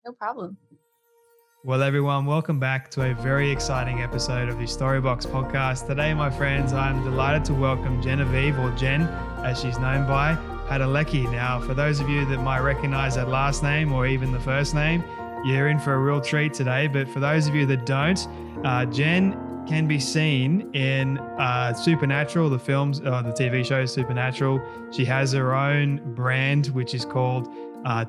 No problem. Well, everyone, welcome back to a very exciting episode of the Storybox podcast. Today, my friends, I'm delighted to welcome Genevieve, or Jen, as she's known by, Padalecki. Now, for those of you that might recognize that last name or even the first name, you're in for a real treat today. But for those of you that don't, Jen can be seen in Supernatural, the films, the TV show Supernatural. She has her own brand, which is called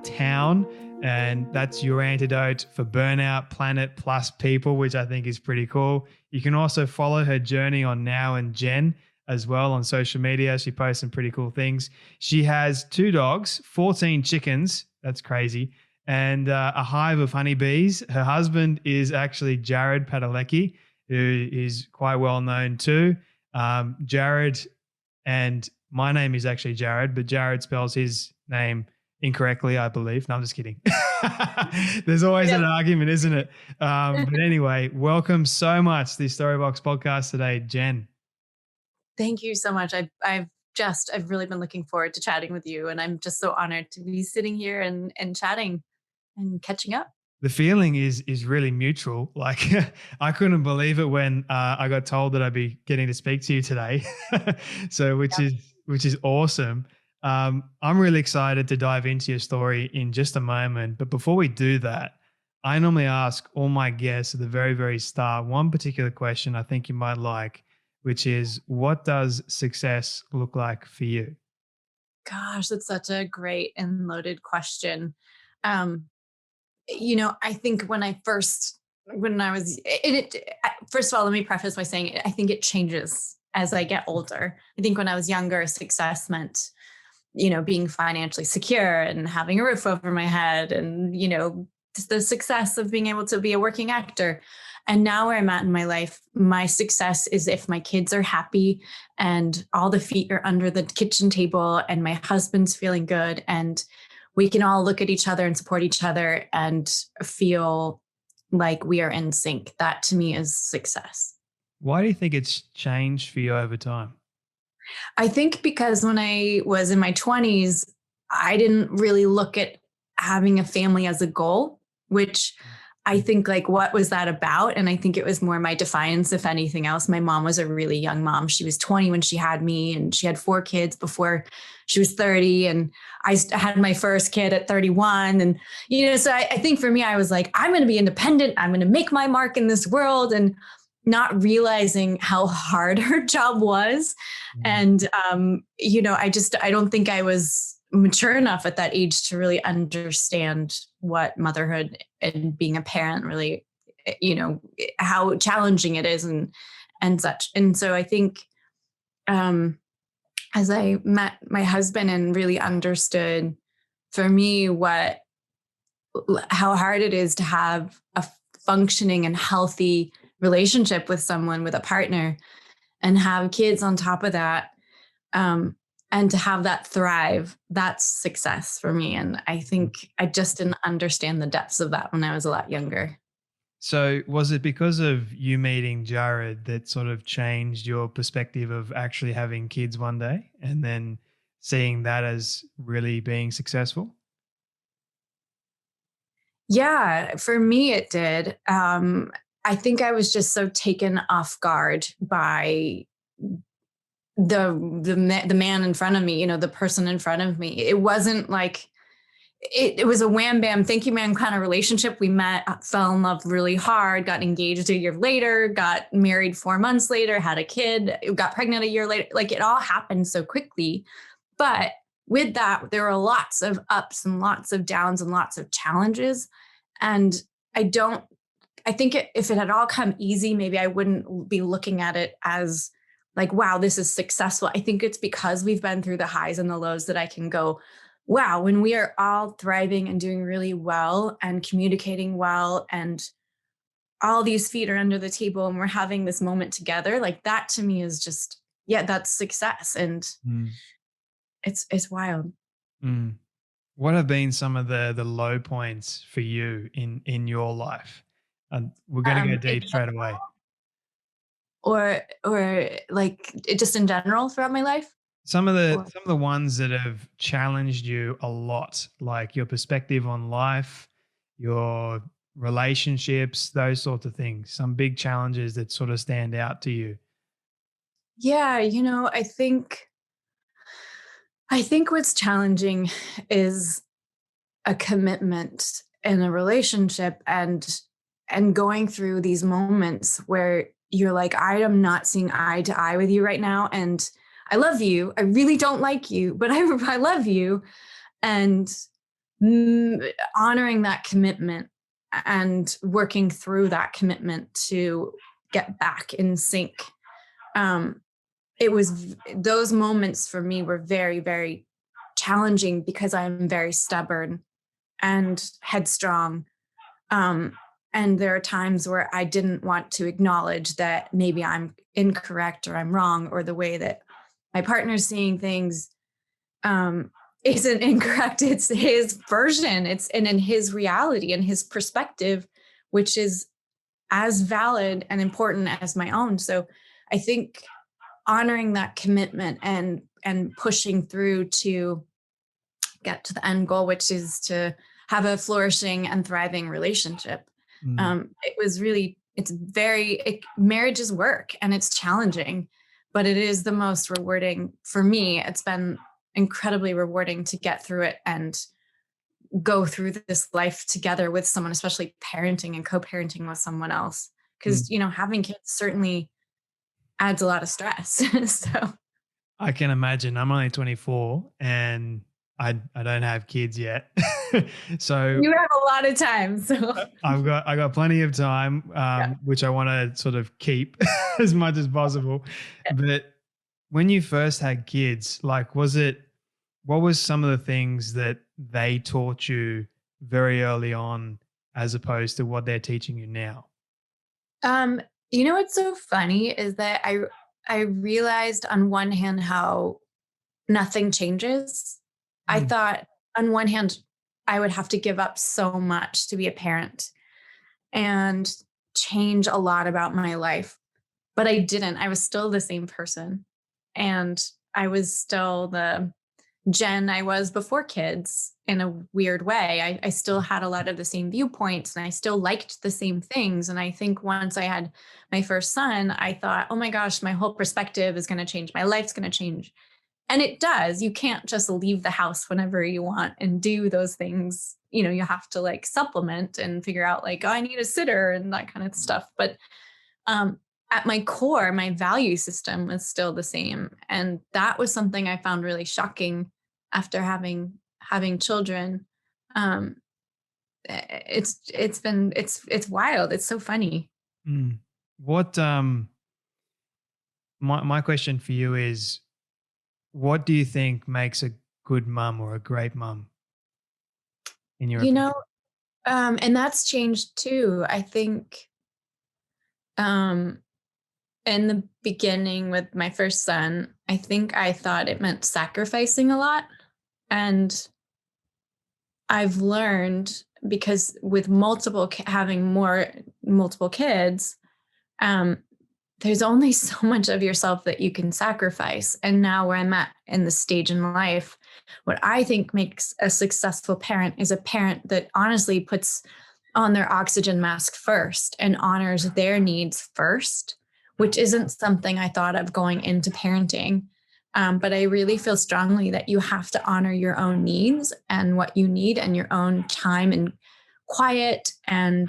Town. And that's your antidote for burnout, planet plus people, which I think is pretty cool. You can also follow her journey on Now and Jen as well on social media. She posts some pretty cool things. She has 2 dogs, 14 chickens. That's crazy. And a hive of honeybees. Her husband is actually Jared Padalecki, who is quite well known too. Jared, and my name is actually Jared, but Jared spells his name incorrectly, I believe. No, I'm just kidding. There's always an argument, isn't it? But anyway, welcome so much to the Storybox podcast today, Jen. Thank you so much. I've really been looking forward to chatting with you, and I'm just so honored to be sitting here and chatting and catching up. The feeling is really mutual. Like I couldn't believe it when I got told that I'd be getting to speak to you today. So which is awesome. I'm really excited to dive into your story in just a moment. But before we do that, I normally ask all my guests at the very, very start one particular question I think you might like, which is, what does success look like for you? Gosh, that's such a great and loaded question. I think when I was, first of all, let me preface by saying I think it changes as I get older. I think when I was younger, success meant, being financially secure and having a roof over my head and, just the success of being able to be a working actor. And now where I'm at in my life, my success is if my kids are happy and all the feet are under the kitchen table and my husband's feeling good and we can all look at each other and support each other and feel like we are in sync. That to me is success. Why do you think it's changed for you over time? I think because when I was in my 20s, I didn't really look at having a family as a goal, which I think like, what was that about? And I think it was more my defiance, if anything else. My mom was a really young mom. She was 20 when she had me, and she had 4 kids before she was 30. And I had my first kid at 31. And, so I think for me, I was like, I'm going to be independent. I'm going to make my mark in this world. And not realizing how hard her job was. And, I don't think I was mature enough at that age to really understand what motherhood and being a parent really, how challenging it is and such. And so I think, as I met my husband and really understood for me how hard it is to have a functioning and healthy relationship with someone, with a partner, and have kids on top of that, and to have that thrive, that's success for me. And I think I just didn't understand the depths of that when I was a lot younger. So was it because of you meeting Jared that sort of changed your perspective of actually having kids one day and then seeing that as really being successful? Yeah, for me, it did. I think I was just so taken off guard by the man in front of me, the person in front of me. It wasn't like it was a wham bam, thank you man kind of relationship. We met, fell in love really hard, got engaged a year later, got married 4 months later, had a kid, got pregnant a year later. Like it all happened so quickly. But with that, there were lots of ups and lots of downs and lots of challenges. And I think if it had all come easy, maybe I wouldn't be looking at it as like, wow, this is successful. I think it's because we've been through the highs and the lows that I can go, wow, when we are all thriving and doing really well and communicating well and all these feet are under the table and we're having this moment together, like that to me is just, that's success. And it's wild. Mm. What have been some of the low points for you in your life? And we're going to go deep straight away. Or like just in general throughout my life? Some of the ones that have challenged you a lot, like your perspective on life, your relationships, those sorts of things? Some big challenges that sort of stand out to you? Yeah, I think what's challenging is a commitment in a relationship, and going through these moments where you're like, I am not seeing eye to eye with you right now, and I love you. I really don't like you, but I love you. And honoring that commitment and working through that commitment to get back in sync. Um, those moments for me were very, very challenging because I'm very stubborn and headstrong. Um, and there are times where I didn't want to acknowledge that maybe I'm incorrect or I'm wrong, or the way that my partner's seeing things um, isn't incorrect. It's his version. It's and in his reality and his perspective, which is as valid and important as my own. So I think honoring that commitment and pushing through to get to the end goal, which is to have a flourishing and thriving relationship. Mm, Marriage is work and it's challenging, but it is the most rewarding for me. It's been incredibly rewarding to get through it and go through this life together with someone, especially parenting and co-parenting with someone else. Because, mm. having kids certainly adds a lot of stress. So I can imagine. I'm only 24 and I don't have kids yet. So you have a lot of time. So I got plenty of time, yeah. which I want to sort of keep as much as possible. But when you first had kids, like, what was some of the things that they taught you very early on as opposed to what they're teaching you now? What's so funny is that I realized on one hand how nothing changes. I Mm, thought on one hand I would have to give up so much to be a parent and change a lot about my life, but I didn't. I was still the same person, and I was still the Jen I was before kids in a weird way. I still had a lot of the same viewpoints and I still liked the same things. And I think once I had my first son, I thought, oh my gosh, my whole perspective is going to change. My life's going to change. And it does. You can't just leave the house whenever you want and do those things. You have to like supplement and figure out like, oh, I need a sitter and that kind of stuff. But um, at my core, my value system was still the same. And that was something I found really shocking after having children. Um, it's wild. It's so funny. mm. What my question for you is, what do you think makes a good mum or a great mum in your You opinion? know, and that's changed too. I think um in the beginning with my first son, I think I thought it meant sacrificing a lot. And I've learned, because with having multiple kids, um, there's only so much of yourself that you can sacrifice. And now where I'm at in the stage in life, what I think makes a successful parent is a parent that honestly puts on their oxygen mask first and honors their needs first, which isn't something I thought of going into parenting. But I really feel strongly that you have to honor your own needs and what you need and your own time and quiet and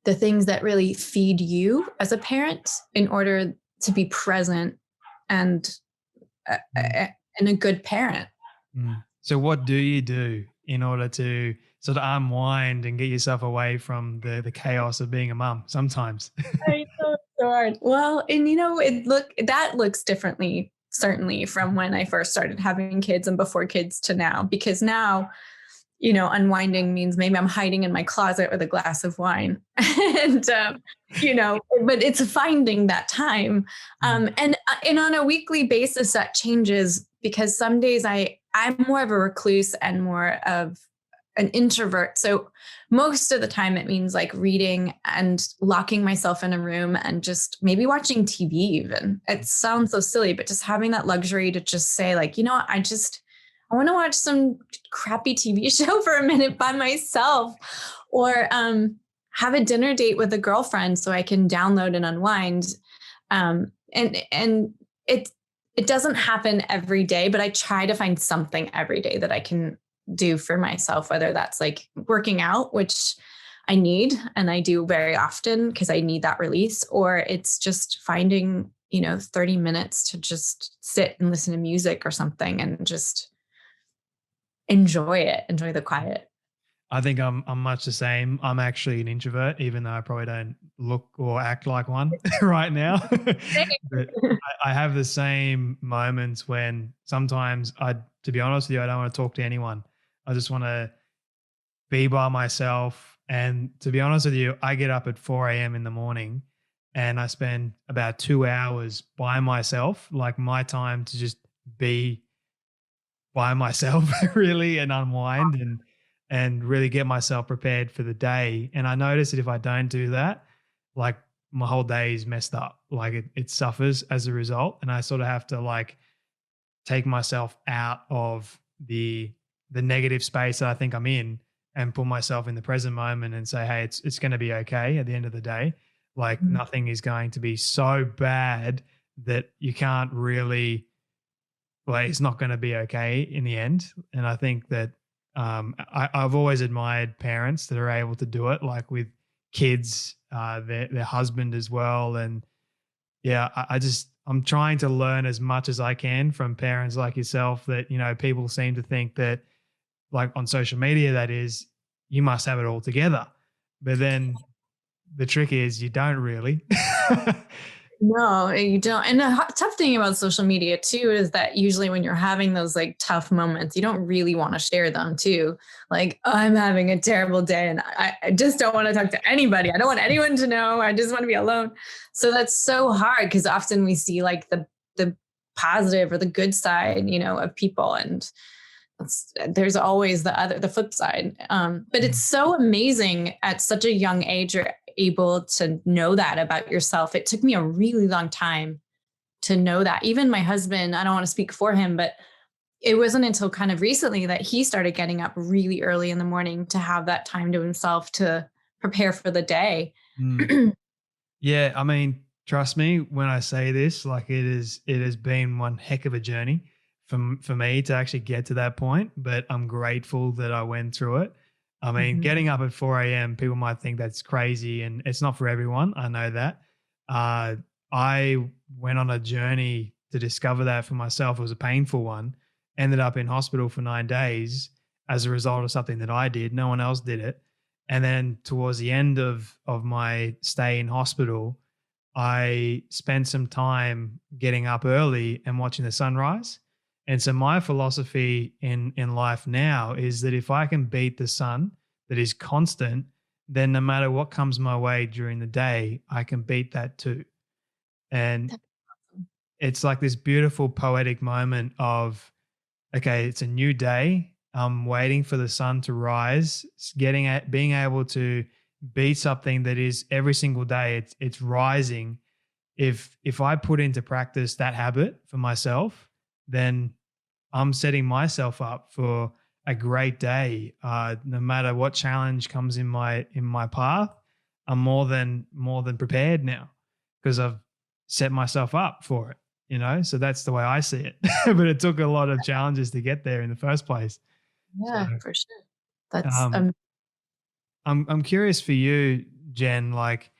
the things that really feed you as a parent in order to be present and Mm, and a good parent. mm. So what do you do in order to sort of unwind and get yourself away from the chaos of being a mum sometimes? I know it's so hard. Well, and that looks differently certainly from when I first started having kids and before kids to now, because now, unwinding means maybe I'm hiding in my closet with a glass of wine. And but it's finding that time. Mm, And on a weekly basis that changes, because some days I'm more of a recluse and more of an introvert. So most of the time it means like reading and locking myself in a room and just maybe watching TV even. It sounds so silly, but just having that luxury to just say like, you know what, I want to watch some crappy TV show for a minute by myself, or have a dinner date with a girlfriend so I can download and unwind. And it doesn't happen every day, but I try to find something every day that I can do for myself, whether that's like working out, which I need and I do very often because I need that release, or it's just finding, 30 minutes to just sit and listen to music or something and just enjoy the quiet. I think I'm much the same. I'm actually an introvert, even though I probably don't look or act like one right now. But I have the same moments when sometimes to be honest with you, I don't want to talk to anyone. I just want to be by myself. And to be honest with you, I get up at 4 a.m. in the morning and I spend about 2 hours by myself, like my time to just be by myself really and unwind and really get myself prepared for the day. And I notice that if I don't do that, like my whole day is messed up. Like it suffers as a result. And I sort of have to like take myself out of the negative space that I think I'm in and put myself in the present moment and say, hey, it's going to be okay at the end of the day. Like nothing is going to be so bad that you can't really, well, it's not going to be okay in the end. And I think that I've always admired parents that are able to do it, like with kids, their husband as well. And yeah, I'm trying to learn as much as I can from parents like yourself that, people seem to think that, like on social media, that is, you must have it all together. But then the trick is you don't really. No, you don't. And the tough thing about social media too is that usually when you're having those like tough moments, you don't really want to share them too. Like, oh, I'm having a terrible day and I just don't want to talk to anybody. I don't want anyone to know. I just want to be alone. So that's so hard because often we see like the positive or the good side, of people, and there's always the flip side. But it's so amazing at such a young age you're able to know that about yourself. It took me a really long time to know that. Even my husband, I don't want to speak for him, but it wasn't until kind of recently that he started getting up really early in the morning to have that time to himself to prepare for the day. Yeah, I mean, trust me when I say this, like it has been one heck of a journey for me to actually get to that point, but I'm grateful that I went through it. I mean, getting up at 4 a.m., people might think that's crazy and it's not for everyone. I know that. I went on a journey to discover that for myself. It was a painful one. Ended up in hospital for 9 days as a result of something that I did. No one else did it. And then towards the end of my stay in hospital, I spent some time getting up early and watching the sunrise. And so my philosophy in life now is that if I can beat the sun that is constant, then no matter what comes my way during the day, I can beat that too. And it's like this beautiful poetic moment of, okay, it's a new day. I'm waiting for the sun to rise, being able to beat something that is every single day. It's rising. If I put into practice that habit for myself, then I'm setting myself up for a great day. No matter what challenge comes in my path, I'm more than prepared now because I've set myself up for it. So that's the way I see it. But it took a lot of challenges to get there in the first place. Yeah, So, for sure. That's I'm curious for you, Jen, like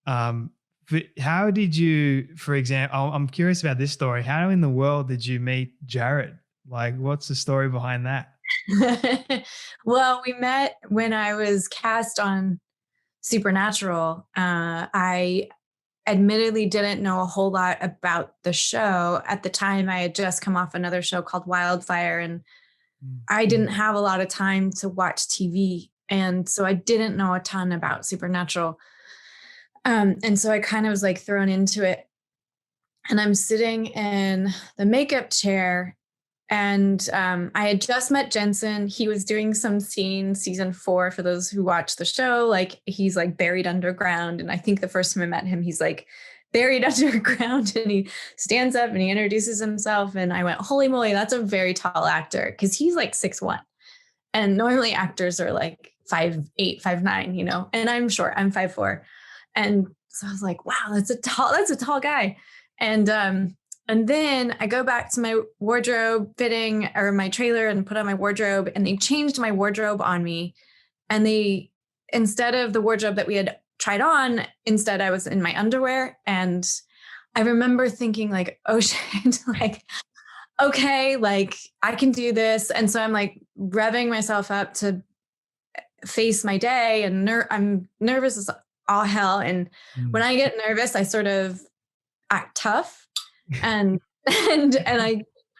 how did you, for example, I'm curious about this story. How in the world did you meet Jared? Like, what's the story behind that? Well, we met when I was cast on Supernatural. I admittedly didn't know a whole lot about the show. At the time, I had just come off another show called Wildfire, and I didn't have a lot of time to watch TV. And so I didn't know a ton about Supernatural. And so I kind of was like thrown into it. And I'm sitting in the makeup chair. And I had just met Jensen. He was doing some scene, season 4, for those who watch the show. Like, he's like buried underground. And I think the first time I met him, he's like buried underground, and he stands up and he introduces himself. And I went, holy moly, that's a very tall actor, because he's like 6'1". And normally actors are like 5'8", 5'9", and I'm short, I'm 5'4". And so I was like, wow, that's a tall guy. And then I go back to my wardrobe fitting, or my trailer, and put on my wardrobe, and they changed my wardrobe on me. And instead of the wardrobe that we had tried on, instead I was in my underwear. And I remember thinking like, oh shit, like, okay, like I can do this. And so I'm like revving myself up to face my day, and I'm nervous as all hell. And when I get nervous, I sort of act tough, and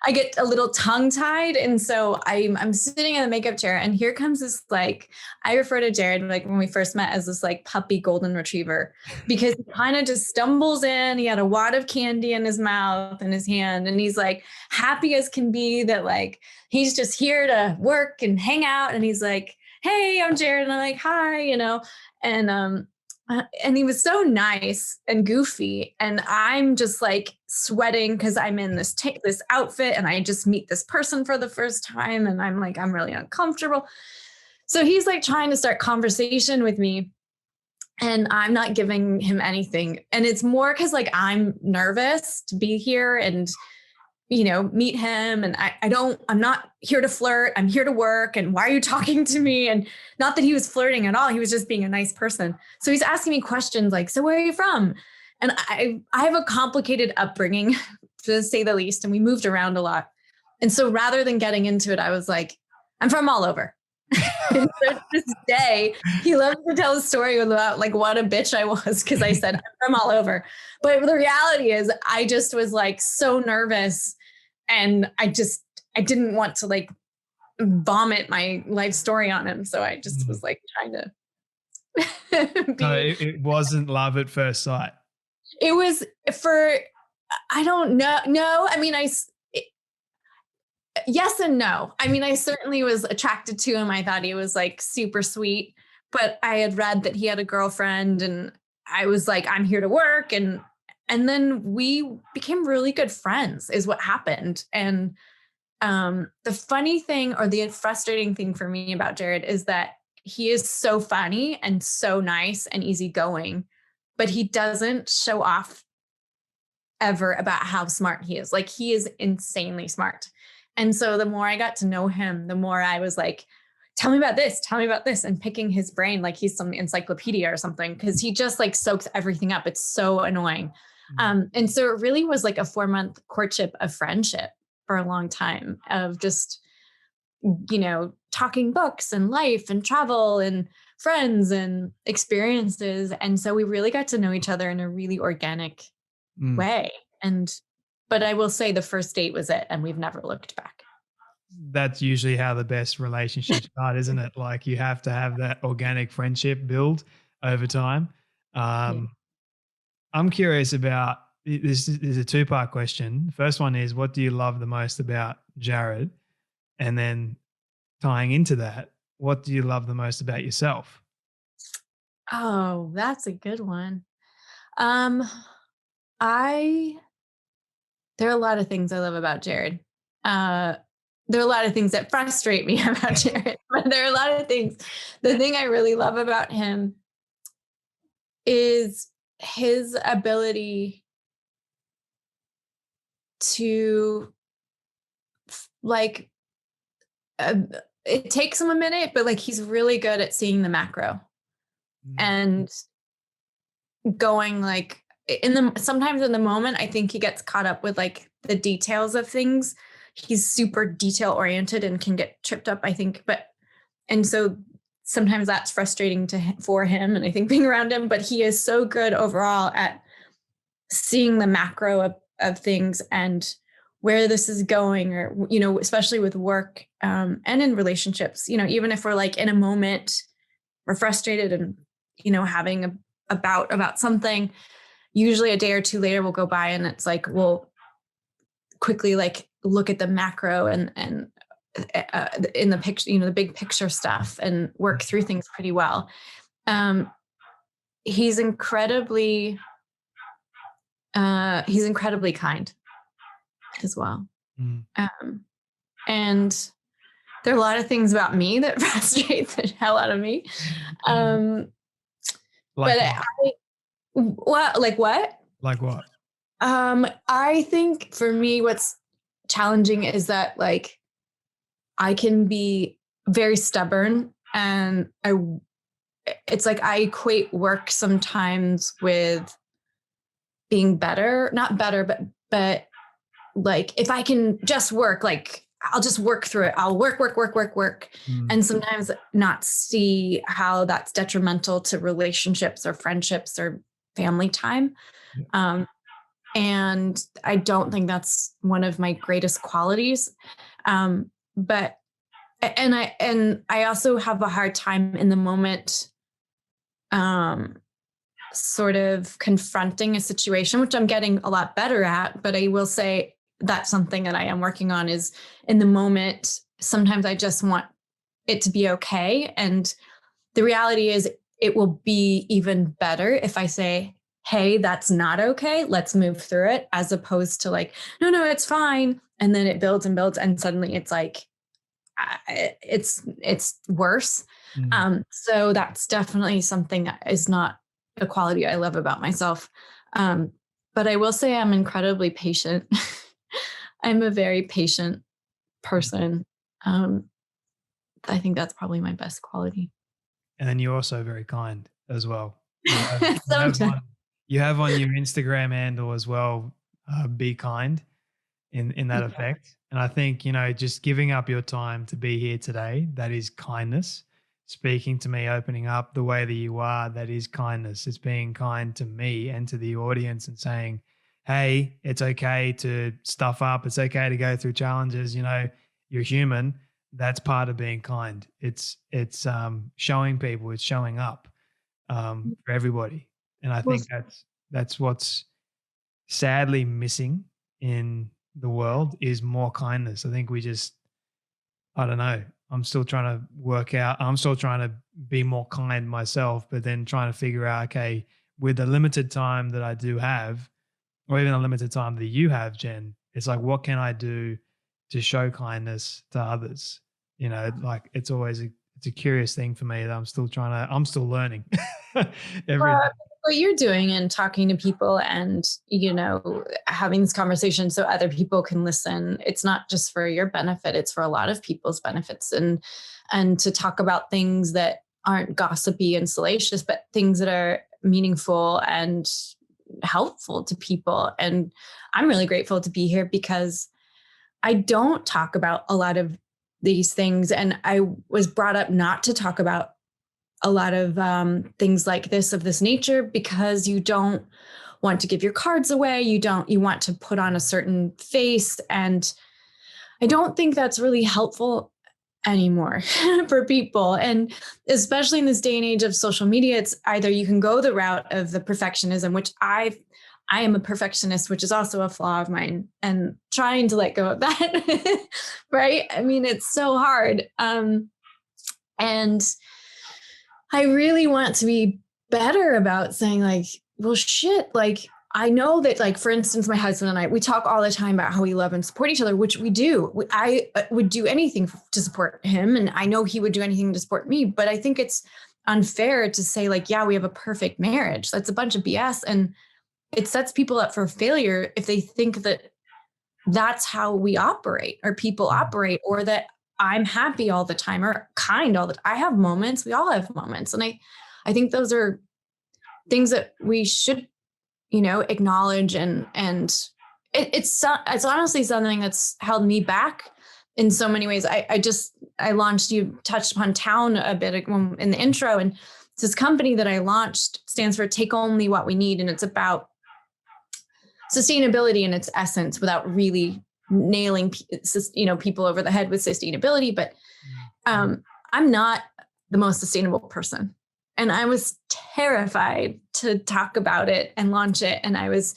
I get a little tongue tied. And so I'm sitting in the makeup chair, and here comes this, like, I refer to Jared, like when we first met, as this like puppy golden retriever, because he kind of just stumbles in. He had a wad of candy in his mouth, in his hand. And he's like happy as can be that like, he's just here to work and hang out. And he's like, hey, I'm Jared. And I'm like, hi, and he was so nice and goofy. And I'm just like sweating because I'm in this outfit, and I just meet this person for the first time. And I'm like, I'm really uncomfortable. So he's like trying to start conversation with me, and I'm not giving him anything. And it's more because like I'm nervous to be here and, meet him. And I'm not here to flirt. I'm here to work. And why are you talking to me? And not that he was flirting at all. He was just being a nice person. So he's asking me questions like, so where are you from? And I have a complicated upbringing, to say the least. And we moved around a lot. And so rather than getting into it, I was like, I'm from all over. And so this day, he loves to tell a story about like what a bitch I was, because I said I'm from all over. But the reality is I just was like so nervous, and I didn't want to like vomit my life story on him. So I just was like trying to No, it wasn't love at first sight. It was I don't know. No, I mean, yes and no. I mean, I certainly was attracted to him. I thought he was like super sweet, but I had read that he had a girlfriend, and I was like, I'm here to work. And then we became really good friends is what happened. And the funny thing, or the frustrating thing for me about Jared, is that he is so funny and so nice and easygoing, but he doesn't show off ever about how smart he is. Like, he is insanely smart. And so the more I got to know him, the more I was like, tell me about this, and picking his brain like he's some encyclopedia or something, because he just like soaks everything up. It's so annoying. And so it really was like a 4-month courtship of friendship for a long time, of just, talking books and life and travel and friends and experiences. And so we really got to know each other in a really organic way. But I will say the first date was it, and we've never looked back. That's usually how the best relationships start, isn't it? Like, you have to have that organic friendship build over time. I'm curious about this. Is a 2-part question. The first one is, what do you love the most about Jared? And then tying into that, what do you love the most about yourself? Oh, that's a good one. There are a lot of things I love about Jared. There are a lot of things that frustrate me about Jared, but there are a lot of things. The thing I really love about him is his ability to like, it takes him a minute, but like, he's really good at seeing the macro and going like sometimes in the moment. I think he gets caught up with like the details of things. He's super detail oriented and can get tripped up, I think. And so sometimes that's frustrating for him, and I think being around him, but he is so good overall at seeing the macro of things and where this is going, or, especially with work and in relationships, even if we're like in a moment, we're frustrated and, having a bout about something, usually a day or two later we'll go by and it's like, we'll quickly like look at the macro and in the picture, the big picture stuff, and work through things pretty well. He's incredibly He's incredibly kind as well. Mm. And there are a lot of things about me that frustrate the hell out of me. Like But what? like what? Like what? I think for me, what's challenging is that like I can be very stubborn, and it's like I equate work sometimes with being better, not better, but like if I can just work, like I'll just work through it. I'll work. And sometimes not see how that's detrimental to relationships or friendships or family time. Yeah. And I don't think that's one of my greatest qualities. But I also have a hard time in the moment, sort of confronting a situation, which I'm getting a lot better at. But I will say that's something that I am working on is in the moment. Sometimes I just want it to be okay. And the reality is it will be even better if I say, hey, that's not okay. Let's move through it, as opposed to like, no, it's fine. And then it builds and builds. And suddenly it's like, it's worse. So that's definitely something that is not a quality I love about myself. But I will say I'm incredibly patient. I'm a very patient person. I think that's probably my best quality. And then you're also very kind as well. You have on your Instagram handle as well, be kind in that effect. And I think, just giving up your time to be here today, that is kindness. Speaking to me, opening up the way that you are, that is kindness. It's being kind to me and to the audience and saying, hey, it's okay to stuff up. It's okay to go through challenges. You're human. That's part of being kind. It's showing people, it's showing up for everybody. And I think that's what's sadly missing in the world is more kindness. I think I don't know. I'm still trying to work out. I'm still trying to be more kind myself, but then trying to figure out, okay, with the limited time that I do have, or even the limited time that you have, Jen, it's like, what can I do to show kindness to others? Like it's a curious thing for me that I'm still learning every day. What you're doing and talking to people and, having this conversation so other people can listen. It's not just for your benefit. It's for a lot of people's benefits, and to talk about things that aren't gossipy and salacious, but things that are meaningful and helpful to people. And I'm really grateful to be here because I don't talk about a lot of these things. And I was brought up not to talk about a lot of things like this of this nature because you don't want to give your cards away. You want to put on a certain face. And I don't think that's really helpful anymore for people. And especially in this day and age of social media, it's either you can go the route of the perfectionism, which I am a perfectionist, which is also a flaw of mine, and trying to let go of that. Right. I mean, it's so hard. And I really want to be better about saying like, well, shit, like I know that, like, for instance, my husband and I, we talk all the time about how we love and support each other, which we do. I would do anything to support him. And I know he would do anything to support me. But I think it's unfair to say like, yeah, we have a perfect marriage. That's a bunch of BS. And it sets people up for failure if they think that that's how we operate or people operate, or that I'm happy all the time or kind all the time. I have moments. We all have moments. And I think those are things that we should, acknowledge. And it's honestly something that's held me back in so many ways. I launched, you touched upon Town a bit in the intro, and this company that I launched stands for Take Only What We Need. And it's about sustainability in its essence without really nailing, people over the head with sustainability. But I'm not the most sustainable person. And I was terrified to talk about it and launch it. And I was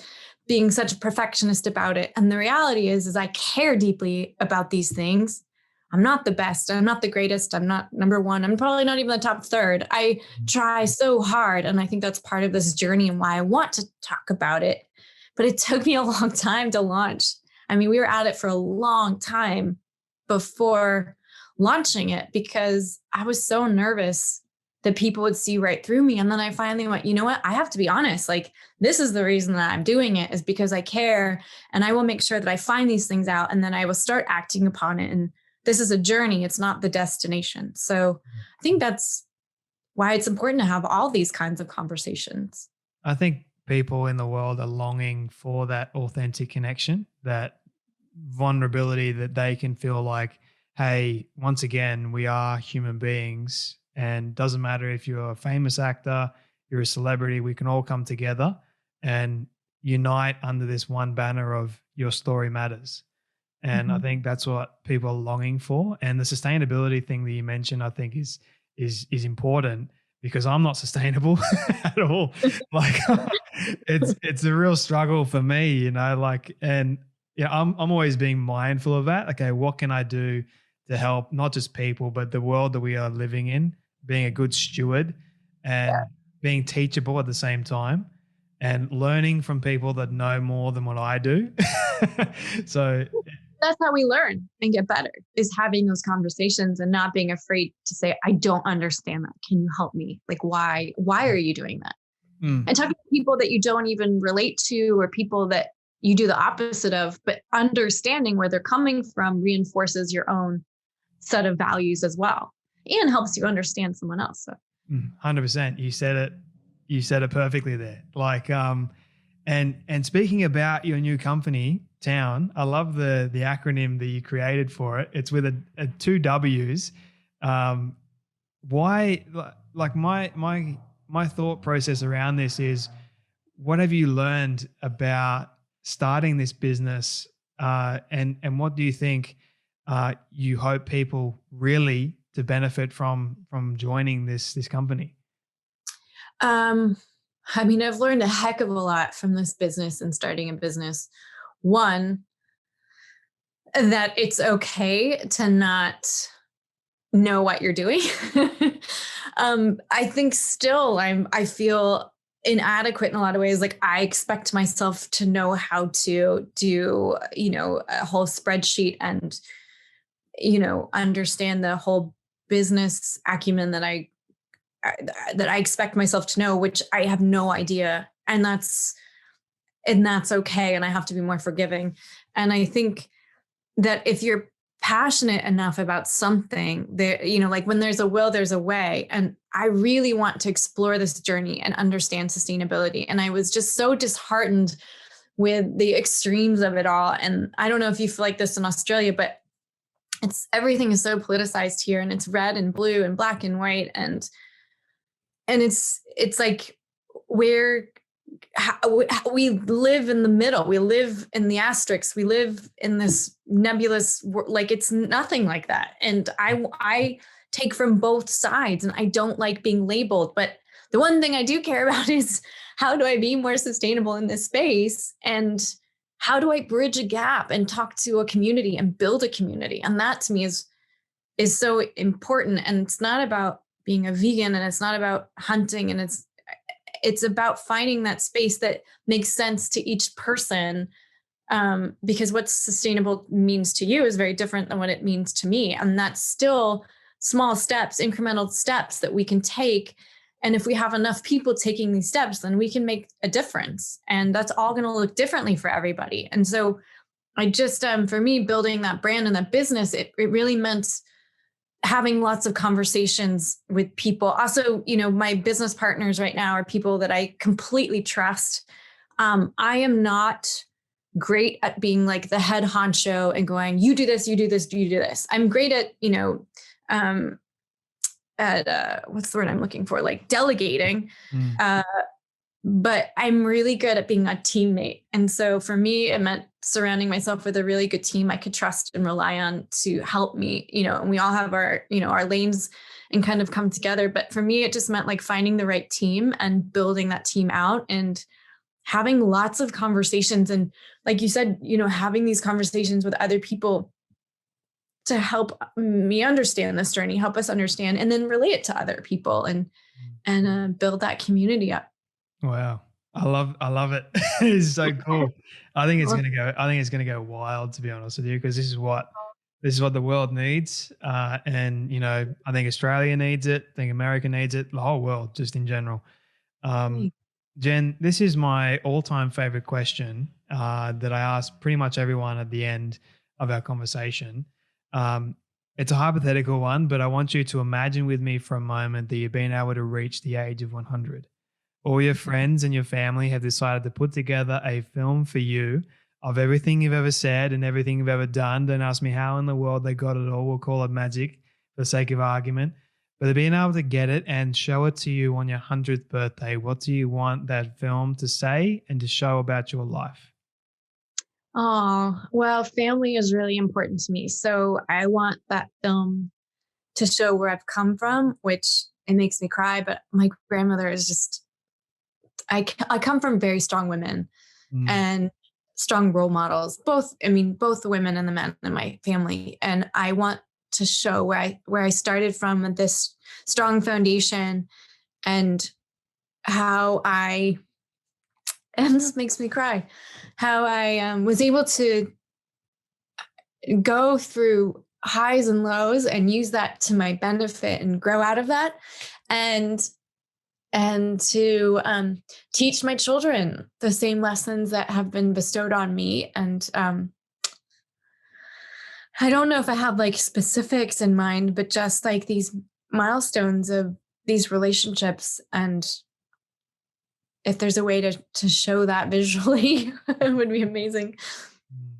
being such a perfectionist about it. And the reality is I care deeply about these things. I'm not the best. I'm not the greatest. I'm not number one. I'm probably not even the top third. I try so hard. And I think that's part of this journey and why I want to talk about it, but it took me a long time to launch. I mean, we were at it for a long time before launching it because I was so nervous that people would see right through me. And then I finally went, you know what? I have to be honest. Like, this is the reason that I'm doing it is because I care, and I will make sure that I find these things out, and then I will start acting upon it. And this is a journey. It's not the destination. So I think that's why it's important to have all these kinds of conversations. I think people in the world are longing for that authentic connection, that vulnerability that they can feel like, hey, once again, we are human beings, and doesn't matter if you're a famous actor, you're a celebrity, we can all come together and unite under this one banner of your story matters. And I think that's what people are longing for. And the sustainability thing that you mentioned, I think is important, because I'm not sustainable at all. Like it's a real struggle for me, you know, like, and yeah, I'm always being mindful of that. Okay, what can I do to help not just people, but the world that we are living in, being a good steward and being teachable at the same time, and learning from people that know more than what I do. So that's how we learn and get better, is having those conversations and not being afraid to say, I don't understand that. Can you help me? Like, why are you doing that? And talking to people that you don't even relate to, or people that you do the opposite of, but understanding where they're coming from reinforces your own set of values as well, and helps you understand someone else. So 100%. You said it perfectly there. Like, and speaking about your new company, Town, I love the acronym that you created for it. It's with a two W's. Why? Like my thought process around this is, what have you learned about starting this business, and what do you think you hope people really to benefit from joining this company? I mean, I've learned a heck of a lot from this business and starting a business. One, that it's okay to not know what you're doing. I think still I feel inadequate in a lot of ways. Like, I expect myself to know how to do, a whole spreadsheet and, understand the whole business acumen that I expect myself to know, which I have no idea. And that's okay. And I have to be more forgiving. And I think that if you're passionate enough about something, there, like, when there's a will, there's a way. And I really want to explore this journey and understand sustainability. And I was just so disheartened with the extremes of it all. And I don't know if you feel like this in Australia, but everything is so politicized here, and it's red and blue and black and white. And it's like we live in the middle. We live in the asterisks. We live in this nebulous, like, it's nothing like that. And I take from both sides, and I don't like being labeled. But the one thing I do care about is, how do I be more sustainable in this space? And how do I bridge a gap and talk to a community and build a community? And that to me is so important. And it's not about being a vegan, and it's not about hunting, and it's about finding that space that makes sense to each person, because what sustainable means to you is very different than what it means to me. And that's still small steps, incremental steps that we can take. And if we have enough people taking these steps, then we can make a difference. And that's all going to look differently for everybody. And so I just, for me, building that brand and that business, it really meant having lots of conversations with people. Also, my business partners right now are people that I completely trust. I am not great at being like the head honcho and going, you do this, you do this, you do this. I'm great at, what's the word I'm looking for? Like delegating. But I'm really good at being a teammate. And so for me, it meant surrounding myself with a really good team I could trust and rely on to help me, and we all have our, our lanes and kind of come together. But for me, it just meant like finding the right team and building that team out and having lots of conversations. And like you said, having these conversations with other people to help me understand this journey, help us understand, and then relate it to other people and build that community up. Wow. I love it. It's so cool. I think it's gonna go wild, to be honest with you, because this is what the world needs. And I think Australia needs it. I think America needs it. The whole world, just in general. Um, Jen, this is my all-time favorite question that I ask pretty much everyone at the end of our conversation. Um, it's a hypothetical one, but I want you to imagine with me for a moment that you've been able to reach the age of 100. All your friends and your family have decided to put together a film for you of everything you've ever said and everything you've ever done. Don't ask me how in the world they got it all. We'll call it magic for the sake of argument. But being able to get it and show it to you on your 100th birthday, what do you want that film to say and to show about your life? Oh, well, family is really important to me. So I want that film to show where I've come from, which it makes me cry, but my grandmother is just, I come from very strong women Mm, and strong role models, both the women and the men in my family. And I want to show where I started from with this strong foundation and how and this makes me cry, how I was able to go through highs and lows and use that to my benefit and grow out of that. And to teach my children the same lessons that have been bestowed on me. And I don't know if I have like specifics in mind, but just like these milestones of these relationships. And if there's a way to show that visually, it would be amazing. mm.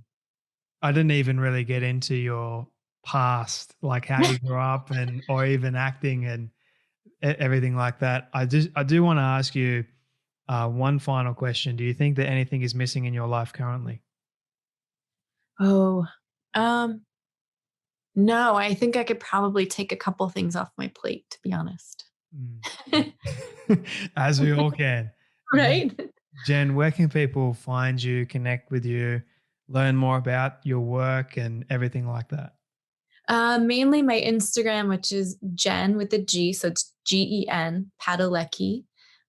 I didn't even really get into your past, like how you grew up and or even acting and everything like that. I do want to ask you one final question. Do you think that anything is missing in your life currently? Oh, um, no, I think I could probably take a couple things off my plate, to be honest. Mm. As we all can. Right? Jen, where can people find you, connect with you, learn more about your work and everything like that? Mainly my Instagram, which is Jen with the G, so it's Gen Padalecki.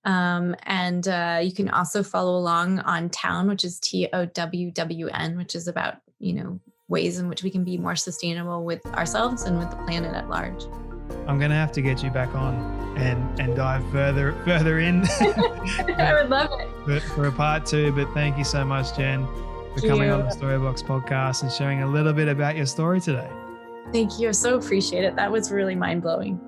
And you can also follow along on Town, which is TOWWN, which is about ways in which we can be more sustainable with ourselves and with the planet at large. I'm gonna have to get you back on and dive further in I would love it. for a part two. But thank you so much, Jen, for Thank coming on you. the Storybox podcast and sharing a little bit about your story today. Thank you. I so appreciate it. That was really mind blowing.